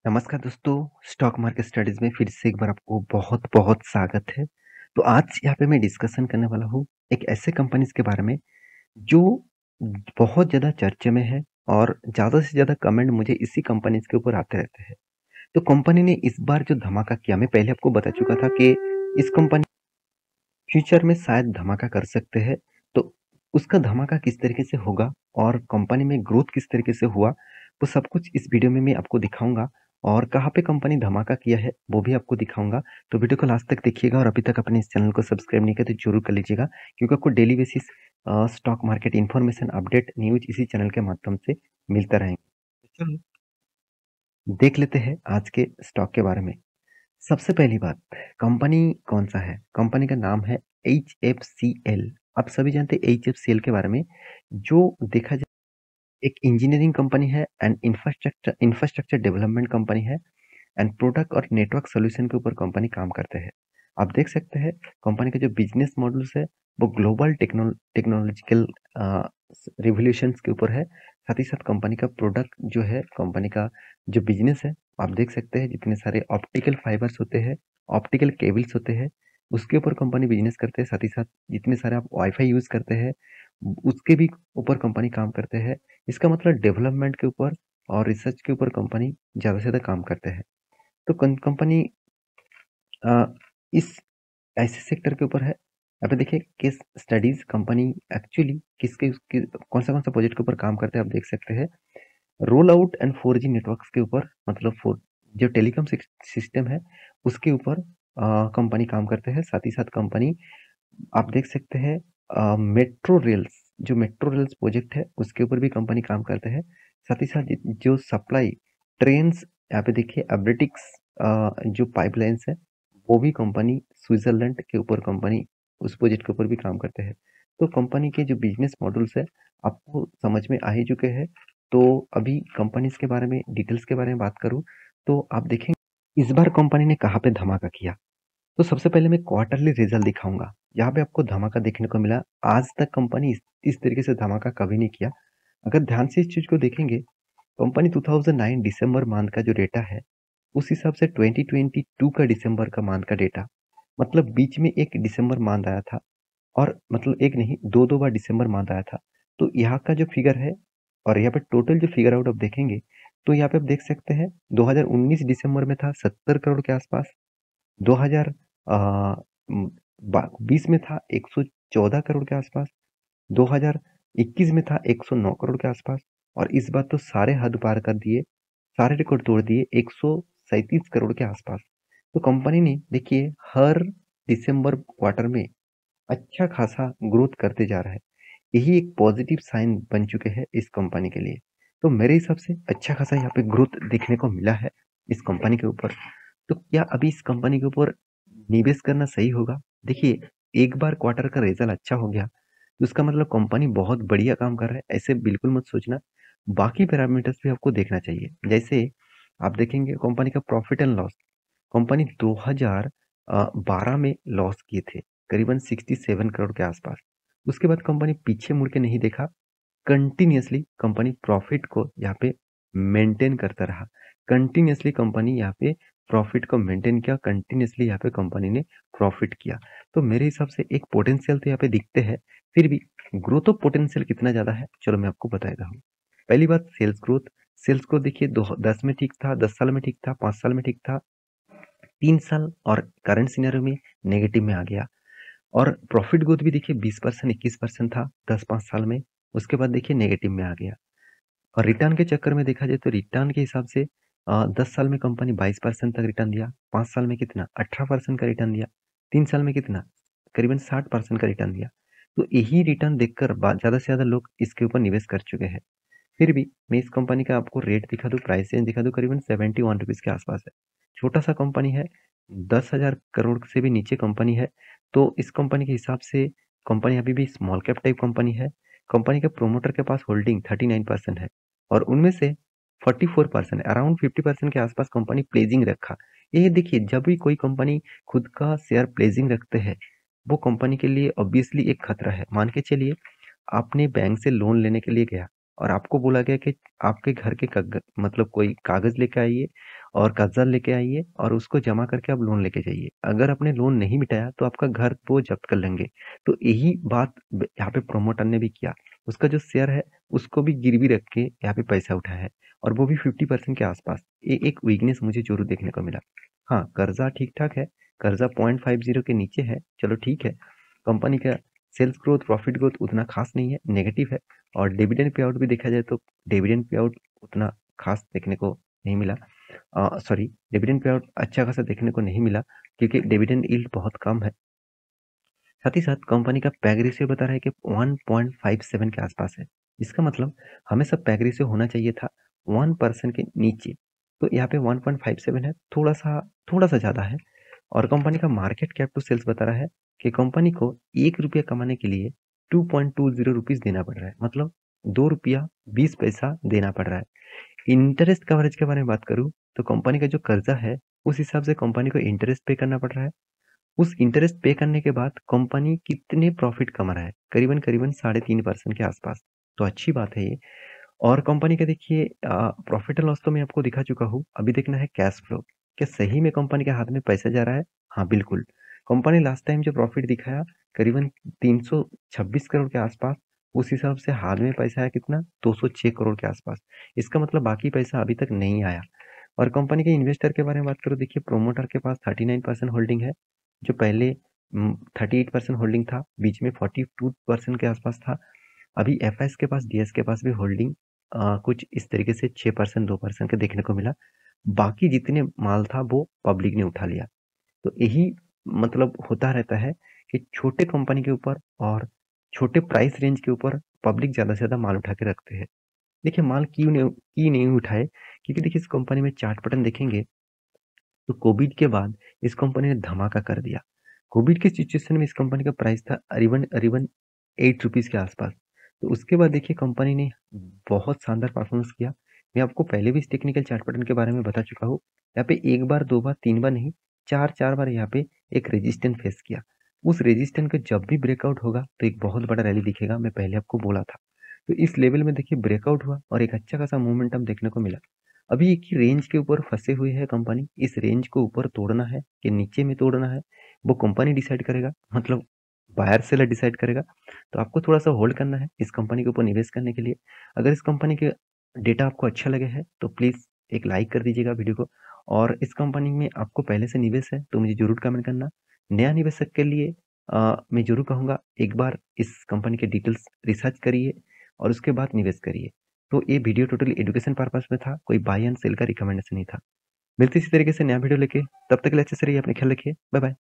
नमस्कार दोस्तों, stock market studies में फिर से एक बार आपको बहुत-बहुत स्वागत है। तो आज यहाँ पे मैं डिस्कशन करने वाला हूँ एक ऐसे कंपनीज़ के बारे में जो बहुत ज़्यादा चर्चे में है और ज़्यादा से ज़्यादा कमेंट मुझे इसी कंपनीज़ के ऊपर आते रहते हैं। तो कंपनी ने इस बार जो धमाका किया, मैं पहले आपको बता चुका था कि इस कंपनी फ्यूचर में शायद धमाका कर सकते हैं। तो उसका धमाका किस तरीके से होगा और कंपनी में ग्रोथ किस तरीके से हुआ, वो सब कुछ इस वीडियो में मैं आपको दिखाऊँगा और कहाँ पे कंपनी धमाका किया है, वो भी आपको दिखाऊँगा। तो वीडियो को लास्ट तक देखिएगा और अभी तक अपने इस चैनल को सब्सक्राइब नहीं किया तो ज़रूर कर लीजिएगा क्योंकि आपको daily basis stock market information, update, news इसी चैनल के माध्यम से मिलता रहेंगे। तो चलो देख लेते हैं आज के स्टॉक के बारे में। सबसे पहली बात, कंपनी कौन-सा है? कंपनी का नाम है HFCL। आप सभी जानते हैं HFCL के बारे में, जो देखा जाए एक इंजीनियरिंग कंपनी है and infrastructure infrastructure development company है एंड प्रोडक्ट और नेटवर्क सॉल्यूशन के ऊपर कंपनी काम करते हैं। आप देख सकते हैं कंपनी का जो बिजनेस मॉडल्स है वो ग्लोबल टेक्नोलॉजिकल रिवॉल्यूशंस के ऊपर है। साथ ही साथ कंपनी का प्रोडक्ट जो है, कंपनी का जो बिजनेस है, आप देख सकते हैं जितने सारे ऑप्टिकल फाइबर्स होते हैं, ऑप्टिकल केबल्स होते हैं, उसके ऊपर कंपनी बिजनेस करते हैं। साथ ही साथ जितने सारे आप वाईफाई यूज़ करते हैं, उसके भी ऊपर कंपनी काम करते हैं। इसका मतलब डेवलपमेंट के ऊपर और रिसर्च के ऊपर कंपनी ज़्यादा से ज़्यादा काम करते हैं। तो कंपनी अ, इस ऐसे सेक्टर के ऊपर है। यहाँ पे देखिए केस स्टडीज कंपनी एक्चुअली कौन सा प्रोजेक्ट के ऊपर काम करते हैं, आप देख सकते हैं। Roll out and 4G networks के ऊपर, मतलब फोर जो टेलीकॉम सिस्टम है उसके ऊपर कंपनी काम करते हैं। साथ ही साथ कंपनी आप देख सकते हैं मेट्रो रेल्स, जो मेट्रो रेल्स प्रोजेक्ट है उसके ऊपर भी कंपनी काम करते हैं। साथ ही साथ जो सप्लाई ट्रेन्स, यहाँ पे देखिए एब्रेटिक्स जो पाइपलाइंस है वो भी कंपनी स्विट्जरलैंड के ऊपर कंपनी उस प्रोजेक्ट के ऊपर भी काम करते हैं। तो कंपनी के जो बिजनेस मॉडल्स है आपको समझ में आ ही चुके हैं। तो अभी कंपनीज के बारे में, डिटेल्स के बारे में बात करूँ तो आप देखेंगे इस बार कंपनी ने कहाँ पे धमाका किया। तो सबसे पहले मैं क्वार्टरली रिजल्ट दिखाऊंगा, यहाँ पे आपको धमाका देखने को मिला। आज तक कंपनी इस तरीके से धमाका कभी नहीं किया। अगर ध्यान से इस चीज को देखेंगे, कंपनी 2009 दिसंबर मंथ का जो डेटा है उस हिसाब से 2022 का दिसंबर का मंथ का डेटा, मतलब बीच में एक दिसंबर मंथ आया था और मतलब एक नहीं, दो दो बार दिसंबर मंथ आया था। तो यहाँ का जो फिगर है और यहाँ पे टोटल जो फिगर आउट आप देखेंगे तो यहाँ पे आप देख सकते हैं 2019 दिसंबर में था 70 करोड़ के आसपास। 2020 में था 114 करोड़ के आसपास। 2021 में था 109 करोड़ के आसपास। और इस बार तो सारे हद पार कर दिए, सारे रिकॉर्ड तोड़ दिए 137 करोड़ के आसपास। तो कंपनी ने देखिए हर दिसंबर क्वार्टर में अच्छा खासा ग्रोथ करते जा रहा है। यही एक पॉजिटिव साइन बन चुके हैं इस कंपनी के लिए। तो मेरे हिसाब से अच्छा खासा यहाँ पे ग्रोथ देखने को मिला है इस कंपनी के ऊपर। तो क्या अभी इस कंपनी के ऊपर निवेश करना सही होगा? देखिए, एक बार क्वार्टर का रिजल्ट अच्छा हो गया तो उसका मतलब कंपनी बहुत बढ़िया काम कर रहा है, ऐसे बिल्कुल मत सोचना। बाकी पैरामीटर्स भी आपको देखना चाहिए। जैसे आप देखेंगे कंपनी का प्रॉफिट एंड लॉस, कंपनी 2012 में लॉस किए थे करीबन 67 करोड़ के आसपास। उसके बाद कंपनी पीछे मुड़ के नहीं देखा, कंटिन्यूअसली कंपनी प्रॉफिट को यहाँ पे मेंटेन करता रहा। कंटिन्यूअसली कंपनी यहाँ पे प्रॉफिट को मेंटेन किया, कंटिन्यूअसली यहाँ पे कंपनी ने प्रॉफिट किया। तो मेरे हिसाब से एक पोटेंशियल तो यहाँ पे दिखते हैं। फिर भी ग्रोथ ऑफ पोटेंशियल कितना ज्यादा है, चलो मैं आपको बता देता हूँ। पहली बात, सेल्स ग्रोथ देखिए 10 में ठीक था, 10 साल में ठीक था, 5 साल में ठीक था, 3 साल और करंट सिनेरियो में नेगेटिव में आ गया। और प्रॉफिट ग्रोथ भी देखिए 20%, 21% था 10-5 साल में, उसके बाद देखिए नेगेटिव में आ गया। और रिटर्न के चक्कर में देखा जाए तो रिटर्न के हिसाब से 10 साल में कंपनी 22% तक रिटर्न दिया, 5 साल में कितना 18% का रिटर्न दिया, 3 साल में कितना करीबन 60% का रिटर्न दिया। तो यही रिटर्न देखकर ज़्यादा से ज़्यादा लोग इसके ऊपर निवेश कर चुके हैं। फिर भी मैं इस कंपनी का आपको रेट दिखा दूँ, प्राइस रेंज दिखा दूँ, करीबन 71 रुपीज़ के आसपास है। छोटा सा कंपनी है, 10,000 करोड़ से भी नीचे कंपनी है। तो इस कंपनी के हिसाब से कंपनी अभी भी स्मॉल कैप टाइप कंपनी है। कंपनी के प्रोमोटर के पास होल्डिंग 39% है और उनमें से 44%, अराउंड 50% के आसपास कंपनी प्लेजिंग रखा। ये देखिए, जब भी कोई कंपनी खुद का शेयर प्लेजिंग रखते हैं वो कंपनी के लिए ऑब्वियसली एक खतरा है। मान के चलिए आपने बैंक से लोन लेने के लिए गया और आपको बोला गया कि आपके घर के मतलब कोई कागज लेके आइए और कर्जा लेके आइए और उसको जमा करके आप लोन लेके जाइए। अगर आपने लोन नहीं मिटाया तो आपका घर वो जब्त कर लेंगे। तो यही बात यहाँ पे प्रमोटर ने भी किया। उसका जो शेयर है उसको भी गिरवी रख के यहाँ पे पैसा उठाया है और वो भी 50% के आसपास। ये एक वीकनेस मुझे जरूर देखने को मिला। हाँ, कर्जा ठीक ठाक है, कर्जा 0.50 के नीचे है, चलो ठीक है। कंपनी का सेल्स ग्रोथ, प्रॉफिट ग्रोथ उतना खास नहीं है, नेगेटिव है। और डिविडेंड पे आउट भी देखा जाए तो डिविडेंड पे आउट उतना खास देखने को नहीं मिला। सॉरी, डिविडेंड पे आउट अच्छा खासा देखने को नहीं मिला क्योंकि डिविडेंड यील्ड बहुत कम है। साथ ही साथ कंपनी का पैग रेशियो बता रहा है कि 1.57 के आसपास है। इसका मतलब हमेशा पैग रेशियो होना चाहिए था 1% के नीचे। तो यहाँ पे 1.57 है, थोड़ा सा ज़्यादा है। और कंपनी का मार्केट कैप टू सेल्स बता रहा है कि कंपनी को 1 रुपया कमाने के लिए 2.20 रुपीज़ देना पड़ रहा है, मतलब 2 रुपया 20 पैसा देना पड़ रहा है। इंटरेस्ट कवरेज के बारे में बात करूँ तो कंपनी का जो कर्जा है उस हिसाब से कंपनी को इंटरेस्ट पे करना पड़ रहा है। उस इंटरेस्ट पे करने के बाद कंपनी कितने प्रॉफिट कमा रहा है, करीबन करीबन 3.5% के आसपास। तो अच्छी बात है ये। और कंपनी का देखिए प्रॉफिट एंड लॉस तो मैं आपको दिखा चुका हूँ। अभी देखना है कैश फ्लो। क्या सही में कंपनी के हाथ में पैसा जा रहा है? हाँ, बिल्कुल। कंपनी लास्ट टाइम जो प्रॉफिट दिखाया करीबन 326 करोड़ के आसपास, उस हिसाब से हाथ में पैसा आया कितना? 206 करोड़ के आसपास। इसका मतलब बाकी पैसा अभी तक नहीं आया। और कंपनी के इन्वेस्टर के बारे में बात करूँ, देखिए प्रोमोटर के पास 39% होल्डिंग है, जो पहले 38% होल्डिंग था, बीच में 42% के आसपास था। अभी एफआईएस के पास, डीएस के पास भी होल्डिंग कुछ इस तरीके से 6% 2% के देखने को मिला। बाकी जितने माल था वो पब्लिक ने उठा लिया। तो यही मतलब होता रहता है कि छोटे कंपनी के ऊपर और छोटे प्राइस रेंज के ऊपर पब्लिक ज़्यादा से ज़्यादा माल उठा के रखते हैं। देखिए माल क्यों नहीं उठाए, क्योंकि देखिए इस कंपनी में चार्ट पैटर्न देखेंगे तो कोविड के बाद इस कंपनी ने धमाका कर दिया। कोविड के सिचुएशन में इस कंपनी का प्राइस था अरीवन अरीवन 8 रुपीज़ के आसपास। तो उसके बाद देखिए कंपनी ने बहुत शानदार परफॉर्मेंस किया। मैं आपको पहले भी इस टेक्निकल चार्ट पैटर्न के बारे में बता चुका हूँ। यहाँ पे 1 बार, 2 बार, 3 बार नहीं, 4-4 बार यहाँ पे एक रेजिस्टेंस फेस किया। उस रेजिस्टेंस का जब भी ब्रेकआउट होगा तो एक बहुत बड़ा रैली दिखेगा, मैं पहले आपको बोला था। तो इस लेवल में देखिए ब्रेकआउट हुआ और एक अच्छा खासा मोमेंटम देखने को मिला। अभी एक ही रेंज के ऊपर फंसे हुए है कंपनी। इस रेंज को ऊपर तोड़ना है कि नीचे में तोड़ना है, वो कंपनी डिसाइड करेगा, मतलब बायर सेलर डिसाइड करेगा। तो आपको थोड़ा सा होल्ड करना है इस कंपनी के ऊपर निवेश करने के लिए। अगर इस कंपनी के डेटा आपको अच्छा लगे है तो प्लीज़ एक लाइक कर दीजिएगा वीडियो को। और इस कंपनी में आपको पहले से निवेश है तो मुझे जरूर कमेंट करना। नया निवेशक के लिए मैं जरूर कहूँगा एक बार इस कंपनी के डिटेल्स रिसर्च करिए और उसके बाद निवेश करिए। तो ये वीडियो टोटली एजुकेशन पर्पस में था, कोई बाय एंड सेल का रिकमेंडेशन नहीं था। मिलते इसी तरीके से नया वीडियो लेके, तब तक के लिए अच्छे से रहिए, अपना ख्याल रखिए। Bye bye.